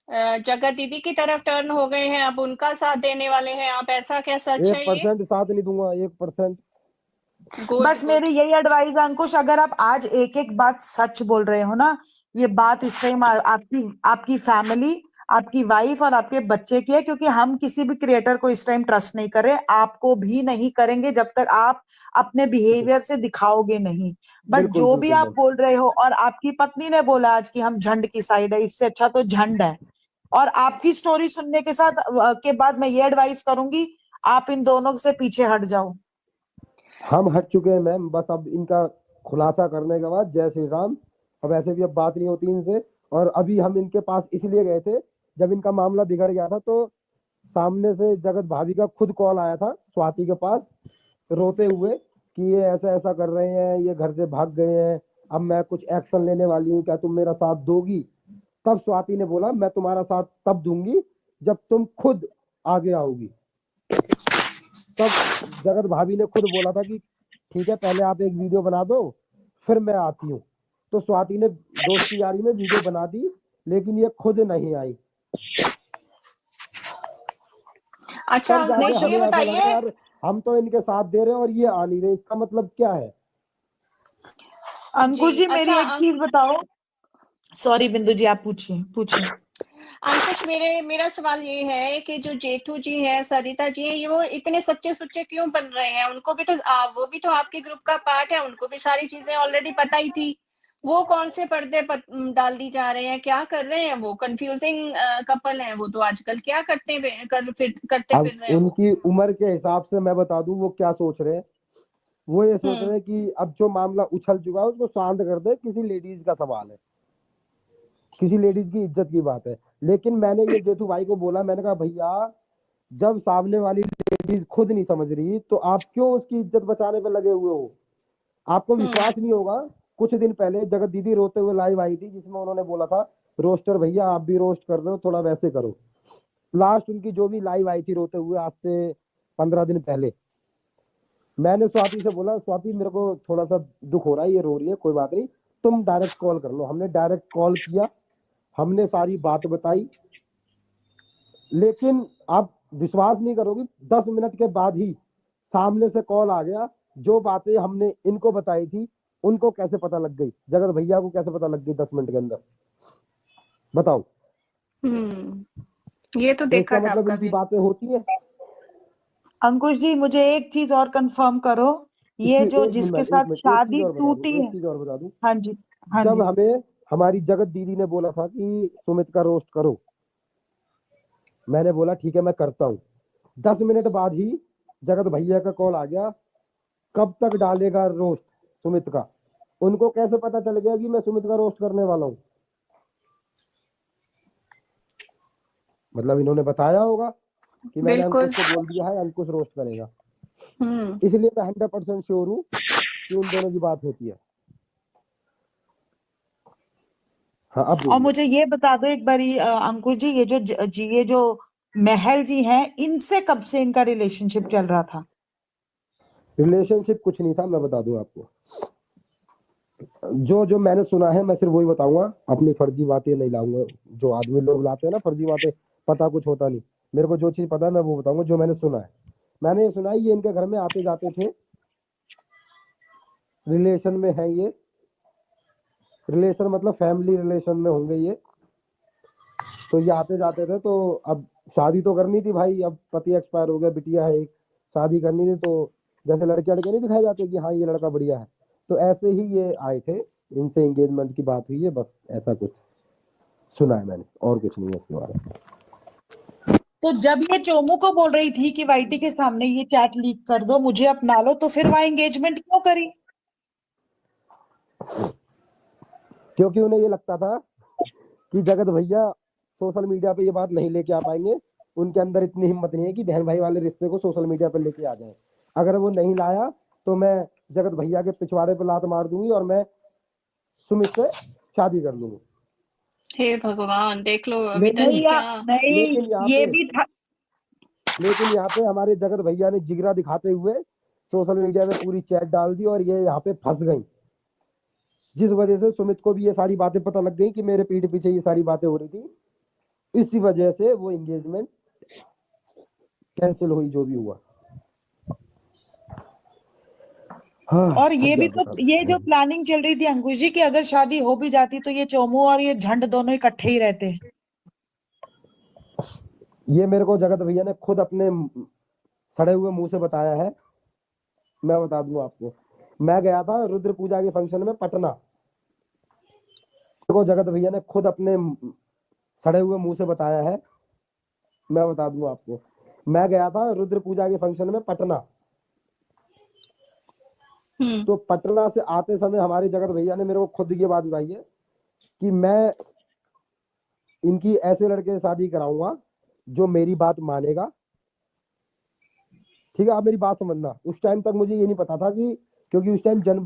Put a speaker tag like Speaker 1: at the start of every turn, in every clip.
Speaker 1: जगत दीदी की तरफ टर्न हो गए हैं, अब उनका साथ देने वाले हैं आप, ऐसा क्या सच है ये?
Speaker 2: 1% साथ नहीं दूंगा, 1%।
Speaker 1: गुड
Speaker 3: बस
Speaker 1: गुड।
Speaker 3: मेरी यही एडवाइस है अंकुश, अगर आप आज एक एक बात सच बोल रहे हो ना, ये बात इस टाइम आपकी आपकी फैमिली, आपकी वाइफ और आपके बच्चे की है, क्योंकि हम किसी भी क्रिएटर को इस टाइम ट्रस्ट नहीं कर रहे, आपको भी नहीं करेंगे जब तक आप अपने बिहेवियर से दिखाओगे नहीं। बट
Speaker 2: बिल्कुल
Speaker 3: जो भी
Speaker 2: बिल्कुल
Speaker 3: आप
Speaker 2: मैम।
Speaker 3: बोल रहे हो, और आपकी पत्नी ने बोला आज कि हम झंड की साइड है, इससे अच्छा तो झंड है। और आपकी स्टोरी सुनने के साथ के बाद मैं ये एडवाइस करूंगी, आप इन दोनों से पीछे हट जाओ।
Speaker 2: हम हट चुके हैं मैम, बस अब इनका खुलासा करने के बाद जय श्री राम। अब ऐसे भी अब बात नहीं होती इनसे। और अभी हम इनके पास इसलिए गए थे, जब इनका मामला बिगड़ गया था तो सामने से जगत भाभी का खुद कॉल आया था स्वाति के पास, रोते हुए कि ये ऐसा ऐसा कर रहे हैं, ये घर से भाग गए हैं, अब मैं कुछ एक्शन लेने वाली हूँ, क्या तुम मेरा साथ दोगी? तब स्वाति ने बोला मैं तुम्हारा साथ तब दूंगी जब तुम खुद आगे आओगी। तब जगत भाभी ने खुद बोला था कि ठीक है, पहले आप एक वीडियो बना दो, फिर मैं आती हूँ। तो स्वाति ने दोस्ती यारी में वीडियो बना दी, लेकिन ये खुद नहीं आई।
Speaker 1: अच्छा
Speaker 2: तब जाके
Speaker 1: अंकुश ये
Speaker 2: हमें ऐसा लगा
Speaker 1: बताइए,
Speaker 2: यार, हम तो इनके साथ दे रहे हैं और ये आ नहीं रहे, इसका मतलब क्या है?
Speaker 3: अंकुश
Speaker 1: जी
Speaker 3: जी मेरी
Speaker 1: अच्छा
Speaker 3: एक चीज बताओ। सॉरी बिंदु जी, आप पूछिए पूछिए।
Speaker 1: अंकुश मेरा सवाल ये है कि जो जेठू जी हैं, सरिता जी हैं, ये वो इतने सच्चे सुच्चे क्यों बन रहे हैं? उनको भी तो वो भी तो आपके ग्रुप का पार्ट है, उनको भी सारी चीजें ऑलरेडी पता ही थी। वो कौन से पर्दे डाल दी जा रहे हैं, क्या कर रहे हैं? वो कंफ्यूजिंग कपल हैं वो तो आजकल, क्या करते
Speaker 2: अब
Speaker 1: फिर रहे हैं वो?
Speaker 2: उनकी उम्र के हिसाब से मैं बता दूं वो क्या सोच रहे हैं। वो ये सोच रहे हैं कि अब जो मामला उछल चुका है उसको शांत कर दे, किसी लेडीज का सवाल है, किसी लेडीज की इज्जत की बात है। लेकिन मैंने ये जेठू भाई को बोला, मैंने कहा भैया, जब सामने वाली लेडीज खुद नहीं समझ रही तो आप क्यों उसकी इज्जत बचाने पे लगे हुए हो? आपको विश्वास नहीं होगा, कुछ दिन पहले जगत दीदी रोते हुए लाइव आई थी, जिसमें उन्होंने बोला था रोस्टर भैया आप भी रोस्ट कर रहे हो, थोड़ा वैसे करो। लास्ट उनकी जो भी लाइव आई थी रोते हुए, आज से 15 दिन पहले, मैंने स्वाति से बोला स्वाति मेरे को थोड़ा सा दुख हो रहा है, ये रो रही है, कोई बात नहीं, तुम डायरेक्ट कॉल कर लो। हमने डायरेक्ट कॉल किया, हमने सारी बात बताई, लेकिन आप विश्वास नहीं करोगे, 10 मिनट के बाद ही सामने से कॉल आ गया। जो बातें हमने इनको बताई थी उनको कैसे पता लग गई, जगत भैया को कैसे पता लग गई 10 मिनट के अंदर? बताओ।
Speaker 1: ये तो
Speaker 2: तो
Speaker 1: देखा
Speaker 2: इसका
Speaker 1: था
Speaker 2: मतलब
Speaker 1: आपका
Speaker 2: इनकी
Speaker 1: भी।
Speaker 2: बातें होती है।
Speaker 3: अंकुश जी मुझे एक चीज और कंफर्म करो, ये
Speaker 2: इसकी
Speaker 3: जो
Speaker 2: एक मिनट
Speaker 3: जिसके
Speaker 2: मैम, एक
Speaker 3: साथ
Speaker 2: मिनट, एक चीज
Speaker 3: शादी
Speaker 2: और बता दूं,
Speaker 3: टूटी
Speaker 2: एक
Speaker 3: है।
Speaker 2: चीज और बता दूं।
Speaker 3: हाँ जी। हाँ
Speaker 2: जब
Speaker 3: जी।
Speaker 2: हमें हमारी जगत दीदी ने बोला था कि सुमित का रोस्ट करो, मैंने बोला ठीक है मैं करता हूँ। 10 मिनट बाद ही जगत भैया का कॉल आ गया, कब तक डालेगा रोस्ट सुमित का? उनको कैसे पता चल गया कि मैं सुमित का रोस्ट करने वाला हूँ? मतलब इन्होंने बताया होगा कि मैंने
Speaker 1: बिल्कुल।
Speaker 2: अंकुश को बोल दिया है अंकुश रोस्ट करेगा।
Speaker 1: हम्म।
Speaker 2: इसलिए मैं 100% श्योर हूँ कि उन दोनों की बात होती है। हाँ अब
Speaker 3: और
Speaker 2: बोलिए।
Speaker 3: मुझे ये बता दो एक बारी अंकुश जी, ये जो महल जी हैं, इनसे कब से इनका रिलेशनशिप चल रहा था?
Speaker 2: रिलेशनशिप कुछ नहीं था, मैं बता दूं आपको। जो जो मैंने सुना है मैं सिर्फ वही बताऊंगा, अपनी फर्जी बातें नहीं लाऊंगा। जो आदमी लोग लाते हैं ना फर्जी बातें, पता कुछ होता नहीं। मेरे को जो चीज पता है मैं वो बताऊंगा, जो मैंने सुना है। मैंने ये सुना है ये इनके घर में आते जाते थे, रिलेशन में है ये। रिलेशन मतलब फैमिली रिलेशन में होंगे ये। तो ये आते जाते थे, तो अब शादी तो करनी थी भाई, अब पति एक्सपायर हो गया, बिटिया है एक, शादी करनी थी। तो जैसे लड़के लड़के नहीं दिखाए जाते कि हाँ ये लड़का बढ़िया है, तो ऐसे ही ये आए थे, इनसे एंगेजमेंट की बात हुई है, बस ऐसा कुछ सुना है मैंने, और कुछ नहीं है इसके बारे में।
Speaker 3: तो जब ये चोमू को बोल रही थी कि वाईटी के सामने ये चैट लीक कर दो, मुझे अपना लो, तो फिर वहां एंगेजमेंट क्यों करी?
Speaker 2: क्योंकि उन्हें ये लगता था कि जगत भैया सोशल मीडिया पे ये बात नहीं लेके आ पाएंगे, उनके अंदर इतनी हिम्मत नहीं है कि बहन भाई वाले रिश्ते को सोशल मीडिया पे लेके आ जाए। अगर वो नहीं लाया तो मैं जगत भैया के पिछवाड़े पे लात मार दूंगी और मैं सुमित से शादी कर लूंगी।
Speaker 1: हे भगवान, देख लो अभी तक
Speaker 2: लेकिन
Speaker 3: नहीं
Speaker 1: क्या।
Speaker 3: नहीं,
Speaker 2: लेकिन यहाँ
Speaker 3: ये
Speaker 2: पे
Speaker 3: भी था।
Speaker 2: लेकिन यहाँ पे हमारे जगत भैया ने जिगरा दिखाते हुए सोशल मीडिया में पूरी चैट डाल दी, और ये यहाँ पे फंस गई, जिस वजह से सुमित को भी ये सारी बातें पता लग गई कि मेरे पीठ पीछे ये सारी बातें हो रही थी। इसी वजह से वो एंगेजमेंट कैंसिल हुई, जो भी हुआ। हाँ,
Speaker 3: और ये
Speaker 2: अब
Speaker 3: भी
Speaker 2: क्या
Speaker 3: तो
Speaker 2: बता
Speaker 3: ये
Speaker 2: सकते
Speaker 3: जो
Speaker 2: हैं।
Speaker 3: प्लानिंग चल रही थी अंकुश जी की अगर शादी हो भी जाती तो ये चोमू और ये झंड दोनों इकट्ठे ही रहते।
Speaker 2: ये मेरे को जगत भैया ने खुद अपने सड़े हुए मुंह से बताया है। मैं बता दूं आपको, मैं गया था रुद्र पूजा के फंक्शन में पटना। मेरे को जगत भैया ने खुद अपने सड़े हुए मुंह से बताया है। मैं बता दूं आपको, मैं गया था रुद्र पूजा के फंक्शन में पटना। तो पटना से आते समय हमारे जगत भैया ने मेरे को खुद ये बात बताई है कि मैं इनकी ऐसे लड़के से शादी कराऊंगा जो मेरी बात मानेगा। ठीक है, आप मेरी बात समझना। उस टाइम तक मुझे ये नहीं पता था कि, क्योंकि उस टाइम जन्म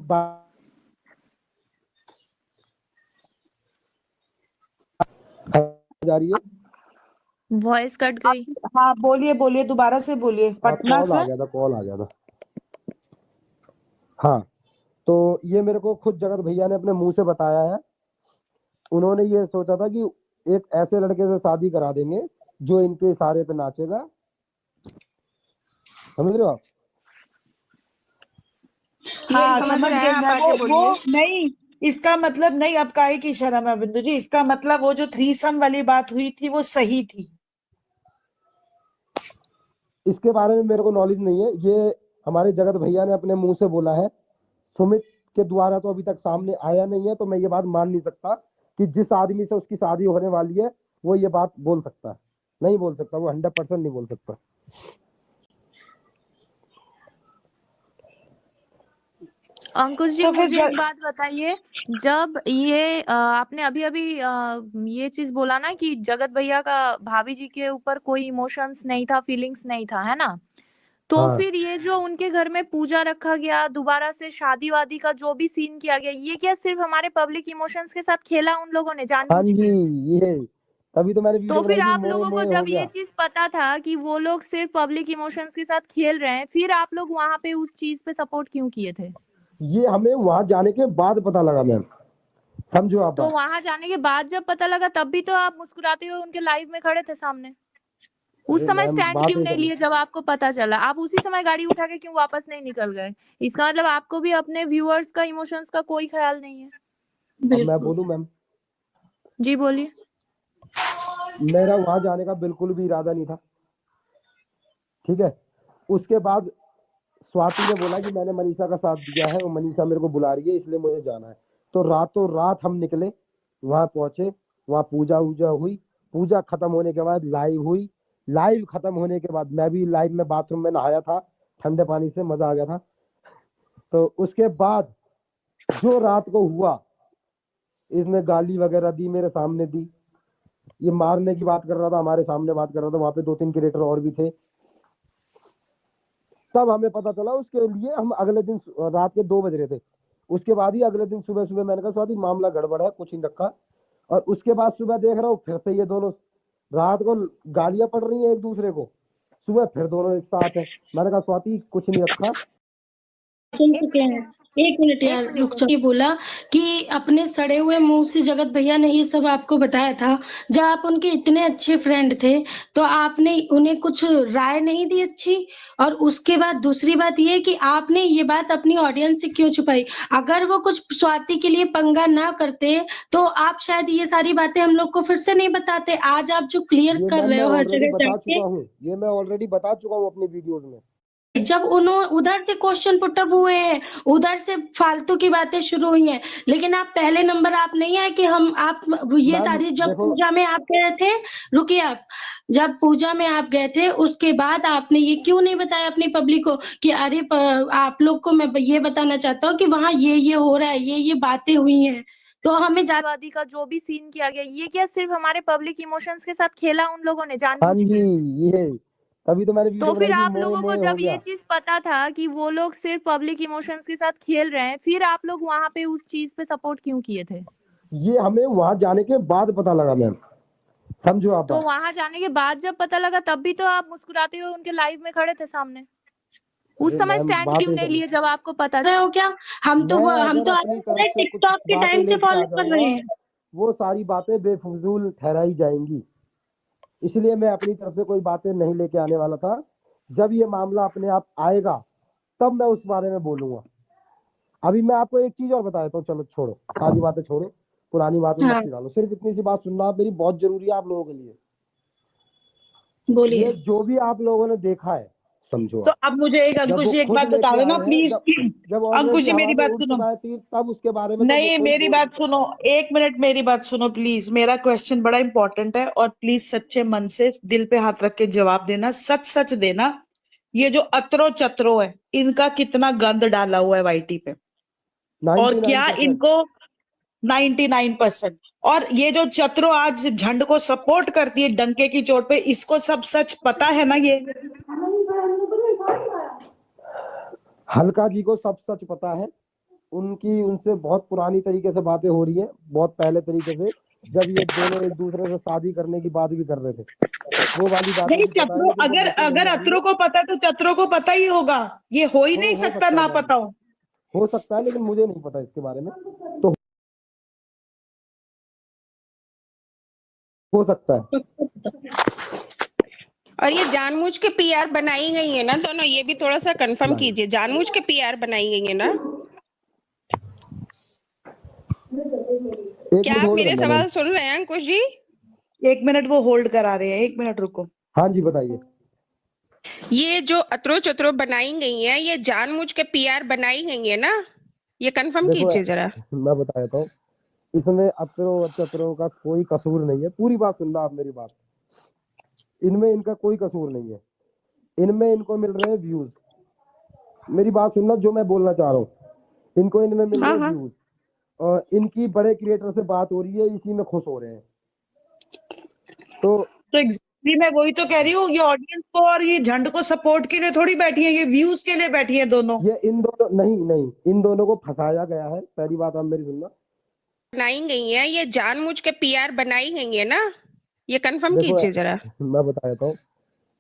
Speaker 2: जा रही है।
Speaker 4: वॉइस कट गई।
Speaker 3: हाँ बोलिए बोलिए दोबारा से बोलिए। पटना
Speaker 2: कॉल
Speaker 3: से
Speaker 2: आ गया था, कॉल आ गया था। हाँ, तो ये मेरे को खुद जगत भैया ने अपने मुंह से बताया है। उन्होंने ये सोचा था कि एक ऐसे लड़के से शादी करा देंगे जो इनके इशारे पे नाचेगा। समझ रहे हो आप?
Speaker 3: हाँ
Speaker 1: समझ
Speaker 3: समझ
Speaker 1: रहे हैं
Speaker 3: गई
Speaker 1: आप,
Speaker 3: मैं।
Speaker 1: आगे
Speaker 3: वो
Speaker 1: बोलिए।
Speaker 3: नहीं, इसका मतलब नहीं, अब काहे की शर्म है बिंदु जी। इसका मतलब वो जो थ्रीसम वाली बात हुई थी वो सही थी।
Speaker 2: इसके बारे में मेरे को नॉलेज नहीं है, ये हमारे जगत भैया ने अपने मुंह से बोला है। सुमित के द्वारा तो अभी तक सामने आया नहीं है, तो मैं ये बात मान नहीं सकता कि जिस आदमी से उसकी शादी होने वाली है वो ये बात बोल सकता है। नहीं बोल सकता, वो 100% नहीं बोल सकता।
Speaker 4: अंकुश जी
Speaker 3: तो फिर
Speaker 4: मुझे एक बात बताइए, जब ये आपने अभी अभी ये चीज बोला ना कि जगत भैया का भाभी जी के ऊपर कोई इमोशंस नहीं था, फीलिंग्स नहीं था, है ना? तो
Speaker 2: हाँ
Speaker 4: फिर ये जो उनके घर में पूजा रखा गया, दोबारा से शादी वादी का जो भी सीन किया गया, ये क्या सिर्फ हमारे पब्लिक इमोशंस के साथ खेला उन लोगों ने
Speaker 2: हाँ
Speaker 4: जानबूझ
Speaker 2: जी,
Speaker 4: के?
Speaker 2: ये तभी तो मैंने
Speaker 4: तो
Speaker 2: वीडियो
Speaker 4: फिर
Speaker 2: बनाई थी,
Speaker 4: आप
Speaker 2: मोए
Speaker 4: लोगों को
Speaker 2: मोए हो
Speaker 4: जब ये
Speaker 2: गया।
Speaker 4: चीज पता था कि वो लोग सिर्फ पब्लिक इमोशंस के साथ खेल रहे हैं, फिर आप लोग वहां पे उस चीज पे सपोर्ट क्यों किए थे?
Speaker 2: ये हमें वहां जाने के बाद पता लगा मैम, समझो आप
Speaker 4: तो
Speaker 2: बात।
Speaker 4: वहां जाने के बाद जब पता लगा तब भी तो आप मुस्कुराते हुए उनके लाइव में खड़े थे सामने। उस
Speaker 2: अरे
Speaker 4: समय
Speaker 2: मैम
Speaker 4: स्टैंड
Speaker 2: बात
Speaker 4: क्यों
Speaker 2: नहीं
Speaker 4: नहीं
Speaker 2: समझ।
Speaker 4: लिए जब आपको पता चला? आप उसी समय गाड़ी उठा के क्यों वापस नहीं निकल गए? इसका मतलब आपको भी अपने व्यूअर्स का इमोशंस का कोई ख्याल नहीं है।
Speaker 2: अब मैं बोलूं मैम,
Speaker 4: जी बोलिए।
Speaker 2: मेरा वहां जाने का बिल्कुल भी इरादा नहीं था। ठीक है, उसके बाद स्वाति ने बोला कि मैंने मनीषा का साथ दिया है और मनीषा मेरे को बुला रही है इसलिए मुझे जाना है। तो रातों रात हम निकले, वहां पहुंचे, वहां पूजा वूजा हुई। पूजा खत्म होने के बाद लाइव हुई। लाइव खत्म होने के बाद मैं भी लाइव में बाथरूम में नहाया था, ठंडे पानी से मजा आ गया था। तो उसके बाद जो रात को हुआ, इसने गाली वगैरह दी, मेरे सामने दी। ये मारने की बात कर रहा था, हमारे सामने बात कर रहा था। वहां पे 2-3 क्रिएटर और भी थे। तब हमें पता चला, उसके लिए हम अगले दिन रात के 2 बज रहे थे। उसके बाद ही अगले दिन सुबह सुबह मैंने कहा स्वाति मामला गड़बड़ है, कुछ नहीं रखा। और उसके बाद सुबह देख रहा हूँ फिर से ये दोनों रात को गालियां पड़ रही हैं एक दूसरे को, सुबह फिर दोनों एक साथ है। मैंने कहा स्वाति कुछ नहीं रखा।
Speaker 5: सुन चुके हैं। एक मिनट यार रुक जाओ। ये बोला कि अपने सड़े हुए मुंह से जगत भैया ने ये सब आपको बताया था। जब आप उनके इतने अच्छे फ्रेंड थे तो आपने उन्हें कुछ राय नहीं दी अच्छी? और उसके बाद दूसरी बात ये कि आपने ये बात अपनी ऑडियंस से क्यों छुपाई? अगर वो कुछ स्वाति के लिए पंगा ना करते तो आप शायद ये सारी बातें हम लोग को फिर से नहीं बताते। आज आप जो क्लियर
Speaker 2: ये
Speaker 5: कर
Speaker 2: मैम
Speaker 5: रहे
Speaker 2: मैं
Speaker 5: हो हर
Speaker 2: ऑलरेडी
Speaker 5: जगह
Speaker 2: बता
Speaker 5: जाके,
Speaker 2: चुका हूँ, ये मैं ऑलरेडी बता चुका हूँ अपनी वीडियोज में।
Speaker 5: जब उन्होंने उधर से क्वेश्चन पुटअप हुए हैं, उधर से फालतू की बातें शुरू हुई हैं, लेकिन आप पहले नंबर आप नहीं आए कि हम आप ये
Speaker 2: मैम
Speaker 5: सारी जब
Speaker 2: देखो,
Speaker 5: पूजा में आप गए थे, रुकिए आप, जब पूजा में आप गए थे उसके बाद आपने ये क्यों नहीं बताया अपनी पब्लिक को कि अरे आप लोग को मैं ये बताना चाहता हूँ कि वहाँ ये हो रहा है, ये बातें हुई हैं, तो हमें
Speaker 4: जातिवादी का जो भी सीन किया गया, ये क्या सिर्फ हमारे पब्लिक इमोशंस के साथ खेला उन लोगों ने
Speaker 2: हाँ
Speaker 4: जानबूझ
Speaker 2: जी,
Speaker 4: के?
Speaker 2: ये तभी तो मैंने
Speaker 4: तो
Speaker 2: वीडियो
Speaker 4: फिर
Speaker 2: बनाई थी,
Speaker 4: आप
Speaker 2: मोए
Speaker 4: लोगों को
Speaker 2: मोए हो
Speaker 4: जब ये
Speaker 2: गया।
Speaker 4: चीज पता था कि वो लोग सिर्फ पब्लिक इमोशंस के साथ खेल रहे हैं, फिर आप लोग वहां पे उस चीज पे सपोर्ट क्यों किए थे?
Speaker 2: ये हमें वहां जाने के बाद पता लगा मैम, समझो आप
Speaker 4: तो
Speaker 2: बात।
Speaker 4: वहां जाने के बाद जब पता लगा तब भी तो आप मुस्कुराते हुए उनके लाइव में खड़े थे सामने। उस
Speaker 2: अरे
Speaker 4: समय
Speaker 2: मैम
Speaker 4: स्टैंड
Speaker 2: बात
Speaker 4: क्यों
Speaker 2: नहीं
Speaker 4: नहीं
Speaker 2: समझ।
Speaker 4: लिए जब आपको पता
Speaker 5: रहे हो क्या? हम तो
Speaker 2: मैं
Speaker 5: हम
Speaker 2: अगर
Speaker 5: तो
Speaker 2: अपनी तरफ से कुछ
Speaker 5: टिकटॉक के
Speaker 2: बातें
Speaker 5: टाइम से
Speaker 2: लेके आ
Speaker 5: फॉलो कर रहे
Speaker 2: जाऊंगा,
Speaker 5: हैं।
Speaker 2: वो सारी बातें बेफजूल ठहराई जाएंगी। इसलिए मैं अपनी तरफ से कोई बातें नहीं लेके आने वाला था। जब ये मामला अपने आप आएगा तब मैं उस बारे में बोलूंगा। अभी मैं आपको एक चीज और बता देता हूँ। चलो छोड़ो, सारी बातें छोड़ो, पुरानी बातें
Speaker 5: हाँ।
Speaker 2: मत डालो। सिर्फ इतनी सी बात सुनना आप मेरी, बहुत जरूरी है आप लोगों के लिए।
Speaker 5: बोलिए।
Speaker 2: ये जो भी आप लोगों ने देखा है समझो
Speaker 3: तो
Speaker 2: आप।
Speaker 3: अब मुझे एक
Speaker 2: जब
Speaker 3: अंकुश
Speaker 2: वो
Speaker 3: जी एक
Speaker 2: खुद
Speaker 3: बात बता
Speaker 2: लेके
Speaker 3: दो ना
Speaker 2: आए हैं,
Speaker 3: प्लीज।
Speaker 2: जब
Speaker 3: अंकुश
Speaker 2: ऑलरेडी
Speaker 3: जी मेरी
Speaker 2: हवा में
Speaker 3: बात
Speaker 2: उड़
Speaker 3: सुनो।
Speaker 2: चुका है तीर, तब उसके बारे में तो
Speaker 3: नहीं,
Speaker 2: कोई
Speaker 3: मेरी बात सुनो, एक मिनट मेरी बात सुनो प्लीज। मेरा क्वेश्चन बड़ा इंपॉर्टेंट है और प्लीज सच्चे मन से दिल पे हाथ रख के जवाब देना, सच सच देना। ये जो अतरो चतरो है, इनका कितना गंद डाला हुआ है वाईटी पे, और क्या
Speaker 2: 99%।
Speaker 3: इनको 99%। और ये जो चतरो आज झंड को सपोर्ट करती है डंके की चोट पे, इसको सब सच पता है ना ये?
Speaker 2: हल्का जी को सब सच पता है। उनकी उनसे बहुत पुरानी तरीके से बातें हो रही है, बहुत पहले तरीके से, जब ये दोनों एक दूसरे से शादी करने की बात भी कर रहे थे, वो वाली बातें
Speaker 3: नहीं,
Speaker 2: भी पता है।
Speaker 3: चतरो
Speaker 2: लेकिन वो
Speaker 3: अगर
Speaker 2: लेके
Speaker 3: अगर
Speaker 2: नहीं आ रही
Speaker 3: अतरो
Speaker 2: है।
Speaker 3: को पता तो चतरो को पता ही होगा। ये हो ही नहीं
Speaker 2: हो
Speaker 3: सकता
Speaker 2: सकता
Speaker 3: ना
Speaker 2: है मैम,
Speaker 3: पता हो।
Speaker 2: हो सकता है, लेकिन मुझे नहीं पता इसके बारे में। तो हो सकता है।
Speaker 6: और ये जानबूझ के पीआर बनाई गई है ना दोनों, ये भी थोड़ा सा कंफर्म कीजिए। जानबूझ के पीआर बनाई गई है ना?
Speaker 2: एक
Speaker 6: क्या
Speaker 2: मिनट
Speaker 6: आप
Speaker 2: होल्ड
Speaker 6: मेरे
Speaker 2: करना मैम।
Speaker 6: सवाल सुन रहे हैं अंकुश जी?
Speaker 3: एक मिनट वो होल्ड करा रहे हैं, एक मिनट रुको।
Speaker 2: हाँ जी बताइए।
Speaker 6: ये जो अतरो चतरो बनाई गई है, ये जानबूझ के पीआर बनाई गई है ना? ये कंफर्म
Speaker 2: देखो
Speaker 6: कीजिए जरा।
Speaker 2: मैं बता देता हूँ, इसमें अतरो और चतरो का कोई कसूर नहीं है। पूरी बात सुनना आप मेरी बात। इनमें इनका कोई कसूर नहीं है। इनमें इनको मिल रहे हैं व्यूज। मेरी बात सुनना, जो मैं बोलना चाह रहा हूँ। इनको इनमें मिल रहे
Speaker 6: हाँ
Speaker 2: हैं
Speaker 6: हाँ।
Speaker 2: व्यूज, और इनकी बड़े क्रिएटर से बात हो रही है, इसी में खुश हो रहे हैं। तो
Speaker 3: एग्जैक्टली मैं वही तो कह रही हूँ, ये ऑडियंस को और ये झंड को सपोर्ट के लिए थोड़ी बैठी है, ये व्यूज के लिए बैठी है दोनों।
Speaker 2: ये इन दोनों नहीं, इन दोनों को फंसाया गया है। पहली बात आप मेरी सुनना।
Speaker 6: बनाई गई है, ये जानबूझ के पीआर बनाई गई है ना? ये कंफर्म
Speaker 2: देखो
Speaker 6: कीजिए जरा।
Speaker 2: मैं बता देता हूँ,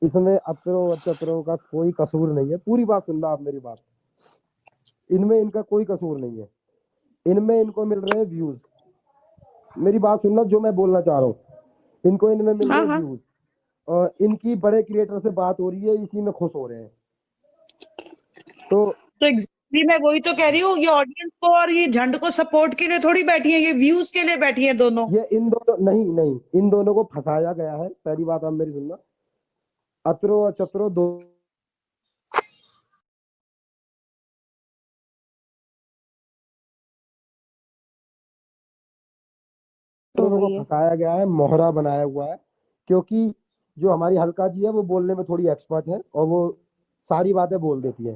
Speaker 2: इसमें अतरो और चतरो का कोई कसूर नहीं है। पूरी बात सुनना आप मेरी बात। इनमें इनका कोई कसूर नहीं है। इनमें इनको मिल रहे हैं व्यूज। मेरी बात सुनना, जो मैं बोलना चाह रहा हूँ। इनको इनमें मिल रहे
Speaker 6: हाँ
Speaker 2: हैं
Speaker 6: हाँ।
Speaker 2: व्यूज, और इनकी बड़े क्रिएटर से बात हो रही है, इसी में खुश हो रहे हैं। तो
Speaker 3: एग्जैक्टली मैं वही तो कह रही हूँ, ये ऑडियंस को और ये झंड को सपोर्ट के लिए थोड़ी बैठी है, ये व्यूज के लिए बैठी है दोनों।
Speaker 2: ये इन दोनों नहीं, इन दोनों को फंसाया गया है। पहली बात आप मेरी सुनना। अतरो और चतरो दो
Speaker 6: तो
Speaker 2: को
Speaker 6: वही है।
Speaker 2: फंसाया गया है, मोहरा बनाया हुआ है। क्योंकि जो हमारी हल्का जी है वो बोलने में थोड़ी एक्सपर्ट है, और वो सारी बातें बोल देती है।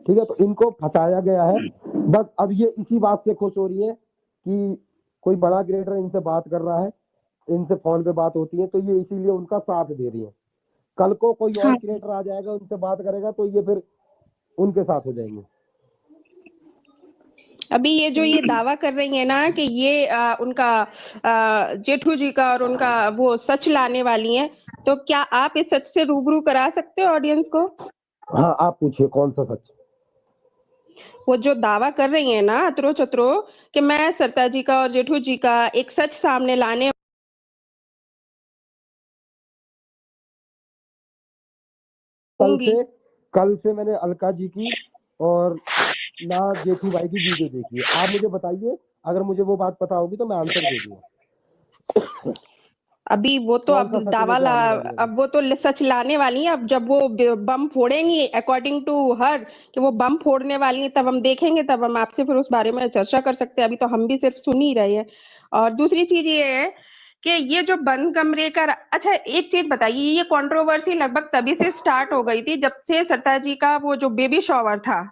Speaker 2: ठीक है, तो इनको फंसाया गया है। बस अब ये इसी बात से खुश हो रही है कि कोई बड़ा क्रिएटर इनसे बात कर रहा है, इनसे फोन पे बात होती है, तो ये इसीलिए उनका साथ दे रही है। कल को कोई और क्रिएटर आ जाएगा, उनसे बात करेगा, तो ये फिर उनके साथ हो जाएंगे।
Speaker 6: अभी ये जो ये दावा कर रही है ना कि ये उनका जेठू जी का और उनका वो सच लाने वाली हैं, तो क्या आप इस सच से रूबरू करा सकते हो ऑडियंस को?
Speaker 2: हाँ आप पूछिए, कौन सा सच?
Speaker 6: वो जो दावा कर रही है ना अतरो चतरो कि मैं सरिता जी का और जेठू जी का एक सच सामने लाने
Speaker 2: कल से मैंने अलका जी की और ना जेठू भाई की वीडियो देखी है। आप मुझे बताइए, अगर मुझे वो बात पता होगी तो मैं आंसर दे दूंगा।
Speaker 6: अभी वो तो
Speaker 2: कौन सा
Speaker 6: अब
Speaker 2: सच
Speaker 6: दावा
Speaker 2: लेके आने वाली है?
Speaker 6: अब वो तो सच लाने वाली है। अब जब वो बम फोड़ेंगी अकॉर्डिंग टू हर कि वो बम फोड़ने वाली है, तब हम देखेंगे, तब हम आपसे फिर उस बारे में चर्चा कर सकते हैं। अभी तो हम भी सिर्फ सुन ही रहे हैं। और दूसरी चीज ये है कि ये जो बंद कमरे का, अच्छा एक चीज बताइए, ये कंट्रोवर्सी लगभग तभी से स्टार्ट हो गई थी जब से सरिता जी का वो जो बेबी शॉवर था।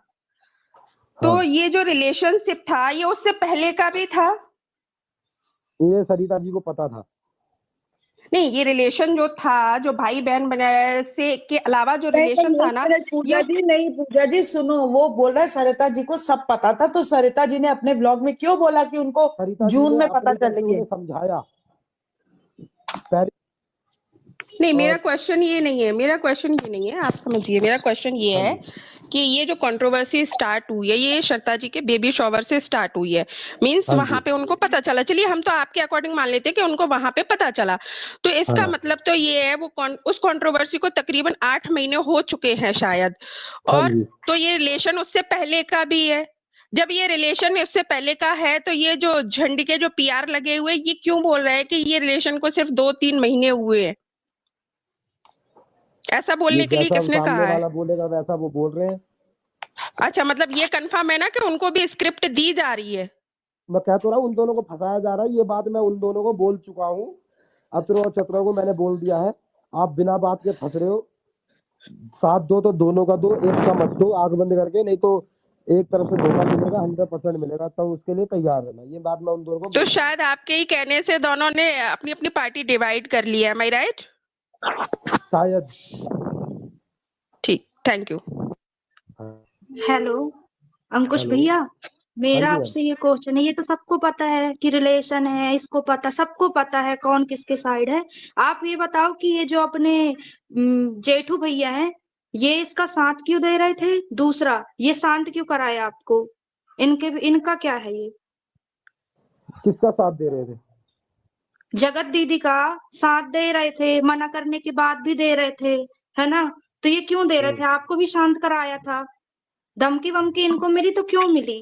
Speaker 6: तो
Speaker 2: हाँ।
Speaker 6: ये जो रिलेशनशिप था ये उससे पहले का भी था?
Speaker 2: ये सरिता जी को पता था।
Speaker 6: नहीं, ये रिलेशन जो था, जो भाई बहन बनाए से के अलावा जो रिलेशन था ना,
Speaker 3: पूजा जी नहीं, पूजा जी सुनो, वो बोल रहा है सरिता जी को सब पता था, तो सरिता जी ने अपने ब्लॉग में क्यों बोला कि उनको
Speaker 2: सरिता जी
Speaker 3: जून
Speaker 2: ने
Speaker 3: में पता
Speaker 2: अपनी तरफ से
Speaker 3: चलेगी?
Speaker 2: उन्हें समझाया। पहले
Speaker 6: नहीं, मेरा क्वेश्चन ये नहीं है, मेरा क्वेश्चन ये नहीं है, आप समझिए। मेरा क्वेश्चन ये
Speaker 2: हाँ
Speaker 6: है
Speaker 2: जी।
Speaker 6: कि ये जो कंट्रोवर्सी स्टार्ट हुई है ये श्रद्धा जी के बेबी शॉवर से स्टार्ट हुई है, मींस
Speaker 2: हाँ
Speaker 6: वहां
Speaker 2: जी।
Speaker 6: पे उनको पता चला, चलिए हम तो आपके अकॉर्डिंग मान लेते हैं कि उनको वहां पे पता चला, तो इसका
Speaker 2: हाँ
Speaker 6: मतलब तो ये है वो उस कंट्रोवर्सी को तकरीबन 8 महीने हो चुके हैं शायद,
Speaker 2: हाँ
Speaker 6: और
Speaker 2: जी।
Speaker 6: तो ये रिलेशन उससे पहले का भी है। जब ये रिलेशन उससे पहले का है तो ये जो झंडी के जो पीआर लगे हुए ये क्यों बोल रहे हैं कि ये रिलेशन को सिर्फ 2-3 महीने हुए हैं? ऐसा
Speaker 2: ये
Speaker 6: बोलने के लिए
Speaker 2: जैसा
Speaker 6: किसने
Speaker 2: सामने
Speaker 6: कहा है?
Speaker 2: वाला बोलेगा वैसा वो बोल रहे हैं।
Speaker 6: अच्छा, मतलब ये कंफर्म है ना कि उनको भी स्क्रिप्ट दी जा रही है?
Speaker 2: मैं कह तो रहा हूँ उन दोनों को फंसाया जा रहा है, ये बात मैं उन दोनों को बोल चुका हूँ, अतुल और चतुरा को मैंने बोल दिया है। आप बिना बात के फंस रहे हो, साथ दो तो दोनों का दो, एक का मत दो आंख बंद करके, नहीं तो एक तरफ से धोखा मिलेगा, 100% मिलेगा, तब उसके लिए तैयार रहना। ये बात मैं उन दोनों को
Speaker 6: तो
Speaker 2: बोल
Speaker 6: शायद आपके ही कहने से दोनों ने अपनी अपनी पार्टी डिवाइड कर ली है, एम आई राइट?
Speaker 2: शायद।
Speaker 6: ठीक, thank you.
Speaker 7: Hello Ankush
Speaker 2: hello.
Speaker 7: भैया,
Speaker 2: हाँ
Speaker 7: मेरा
Speaker 2: जी
Speaker 7: आपसे ये क्वेश्चन है, ये तो सबको पता है कि रिलेशन है, इसको पता, सबको पता है कौन किसके साइड है। आप ये बताओ कि ये जो अपने जेठू भैया हैं, ये इसका साथ क्यों दे रहे थे? दूसरा, ये शांत क्यों कराया आपको? इनका क्या है ये?
Speaker 2: किसका साथ दे रहे थे?
Speaker 7: जगत दीदी का साथ दे रहे थे, मना करने के बाद भी दे रहे थे, है ना? तो ये क्यों दे रहे थे? आपको भी शांत कराया था, धमकी वमकी इनको मिली तो क्यों मिली?